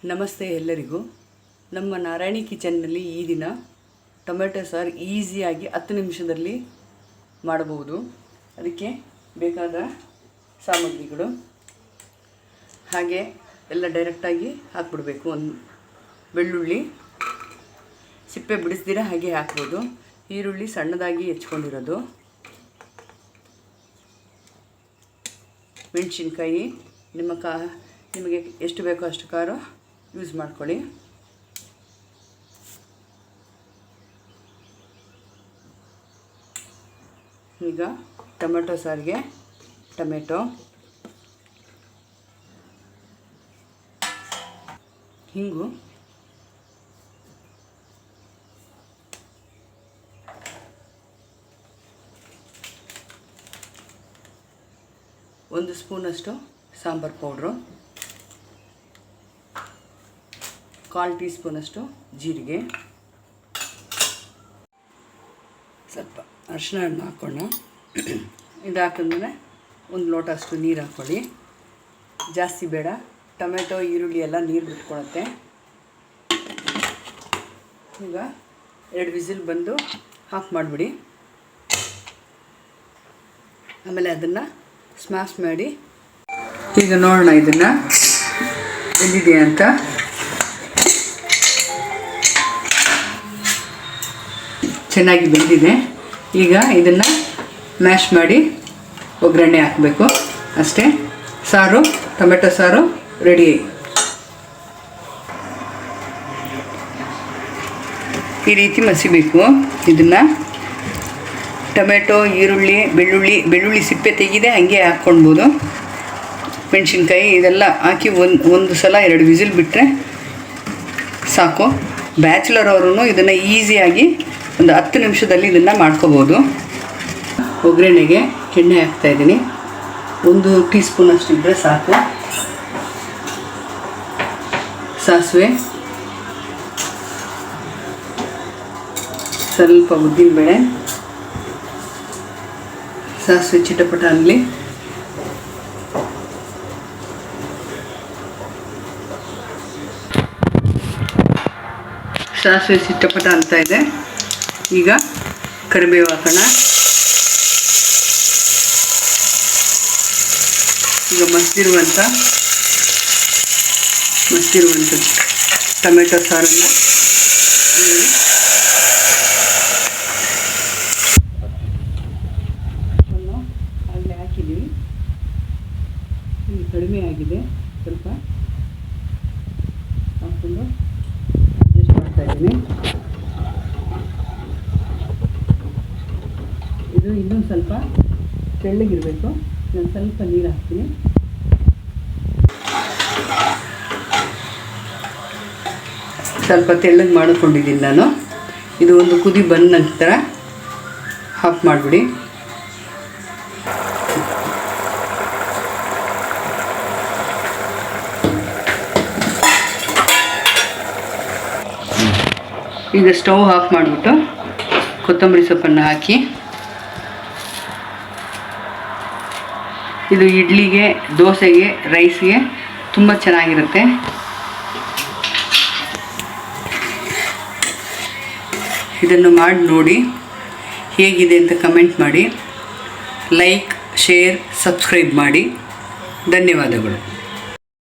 ನಮಸ್ತೆ ಎಲ್ಲರಿಗೂ. ನಮ್ಮ ನಾರಾಯಣಿ ಕಿಚನ್ನಲ್ಲಿ ಈ ದಿನ ಟೊಮೆಟೊ ಸಾರು ಈಸಿಯಾಗಿ 10 ನಿಮಿಷದಲ್ಲಿ ಮಾಡಬಹುದು. ಅದಕ್ಕೆ ಬೇಕಾದ ಸಾಮಗ್ರಿಗಳು ಹಾಗೆ ಎಲ್ಲ ಡೈರೆಕ್ಟಾಗಿ ಹಾಕ್ಬಿಡಬೇಕು. ಒಂದು ಬೆಳ್ಳುಳ್ಳಿ ಸಿಪ್ಪೆ ಬಿಡಿಸ್ದಿರ ಹಾಗೆ ಹಾಕ್ಬೋದು. ಈರುಳ್ಳಿ ಸಣ್ಣದಾಗಿ ಹೆಚ್ಕೊಂಡಿರೋದು, ಮೆಣಸಿನ್ಕಾಯಿ ನಿಮಗೆ ಎಷ್ಟು ಬೇಕೋ ಅಷ್ಟು ಖಾರ ಯೂಸ್ ಮಾಡ್ಕೊಳ್ಳಿ. ಈಗ ಟೊಮೆಟೊ ಸಾರಿಗೆ ಟೊಮೆಟೊ, ಹಿಂಗು, ಒಂದು ಸ್ಪೂನಷ್ಟು ಸಾಂಬಾರು ಪೌಡ್ರು, 1/4 ಟೀ ಸ್ಪೂನಷ್ಟು ಜೀರಿಗೆ, ಸ್ವಲ್ಪ ಅರಿಶಿನ ಹಣ್ಣು ಹಾಕೋಣ. ಇದು ಹಾಕಿದ್ಮೇಲೆ ಒಂದು ಲೋಟ ಅಷ್ಟು ನೀರು ಹಾಕ್ಕೊಳ್ಳಿ. ಜಾಸ್ತಿ ಬೇಡ, ಟೊಮೆಟೊ ಈರುಳ್ಳಿ ಎಲ್ಲ ನೀರು ಬಿಟ್ಕೊಳುತ್ತೆ. ಈಗ 2 ವಿಸಿಲ್ ಬಂದು ಆಫ್ ಮಾಡಿಬಿಡಿ. ಆಮೇಲೆ ಅದನ್ನು ಸ್ಮ್ಯಾಶ್ ಮಾಡಿ ಈಗ ನೋಡೋಣ ಇದನ್ನು ಬೆಂದಿದೆ ಅಂತ. ಚೆನ್ನಾಗಿ ಬೆಂದಿದೆ. ಈಗ ಇದನ್ನು ಮ್ಯಾಶ್ ಮಾಡಿ ಒಗ್ಗರಣೆ ಹಾಕಬೇಕು ಅಷ್ಟೇ. ಸಾರು, ಟೊಮೆಟೊ ಸಾರು ರೆಡಿ. ಈ ರೀತಿ ಮಸಿಬೇಕು. ಇದನ್ನು ಟೊಮೆಟೊ, ಈರುಳ್ಳಿ, ಬೆಳ್ಳುಳ್ಳಿ ಸಿಪ್ಪೆ ತೆಗೆದೆ ಹಾಗೆ ಹಾಕ್ಕೊಳ್ಬೋದು. ಮೆಣಸಿನ್ಕಾಯಿ ಇದೆಲ್ಲ ಹಾಕಿ ಒಂದು ಸಲ 2 ವಿಸಿಲ್ ಬಿಟ್ಟರೆ ಸಾಕು. ಬ್ಯಾಚುಲರ್ ಅವರು ಇದನ್ನು ಈಸಿಯಾಗಿ ಒಂದು 10 ನಿಮಿಷದಲ್ಲಿ ಇದನ್ನು ಮಾಡ್ಕೋಬೋದು. ಒಗ್ಗರಣೆಗೆ ಎಣ್ಣೆ ಹಾಕ್ತಾಯಿದ್ದೀನಿ. 1 ಟೀ ಸ್ಪೂನಷ್ಟು ಇದ್ದರೆ ಸಾಕು. ಸಾಸಿವೆ, ಸ್ವಲ್ಪ ಉದ್ದಿನಬೇಳೆ, ಸಾಸಿವೆ ಚಿಟಪಟ ಅನ್ನಲಿ. ಸಾಸಿವೆ ಚಿಟಪಟ ಅಂತ ಇದೆ. ಈಗ ಕರಿಬೇವು ಹಾಕೋಣ. ಈಗ ಮಸ್ತಿರುವಂಥ ಟೊಮೆಟೊ ಸಾರನ್ನು ಅಲ್ಲಿ ಹಾಕಿದ್ದೀವಿ. ಕಡಿಮೆ ಆಗಿದೆ, ಸ್ವಲ್ಪ ಹಾಕ್ಕೊಂಡು ಅಡ್ಜಸ್ಟ್ ಮಾಡ್ತಾಯಿದ್ದೀನಿ. ಇದು ಇನ್ನೂ ಸ್ವಲ್ಪ ತೆಳ್ಳಗಿರಬೇಕು. ನಾನು ಸ್ವಲ್ಪ ನೀರು ಹಾಕ್ತೀನಿ. ಸ್ವಲ್ಪ ತೆಳ್ಳಗೆ ಮಾಡಿಕೊಂಡಿದ್ದೀನಿ ನಾನು. ಇದು ಒಂದು ಕುದಿ ಬಂದ ನಂತರ ಆಫ್ ಮಾಡಿಬಿಡಿ. ಈಗ ಸ್ಟವ್ ಆಫ್ ಮಾಡಿಬಿಟ್ಟು ಕೊತ್ತಂಬರಿ ಸೊಪ್ಪನ್ನು ಹಾಕಿ, ಇದು ಇಡ್ಲಿಗೆ, ದೋಸೆಗೆ, ರೈಸ್ಗೆ ತುಂಬ ಚೆನ್ನಾಗಿರುತ್ತೆ. ಇದನ್ನು ಮಾಡಿ ನೋಡಿ, ಹೇಗಿದೆ ಅಂತ ಕಮೆಂಟ್ ಮಾಡಿ. ಲೈಕ್, ಶೇರ್, ಸಬ್ಸ್ಕ್ರೈಬ್ ಮಾಡಿ. ಧನ್ಯವಾದಗಳು.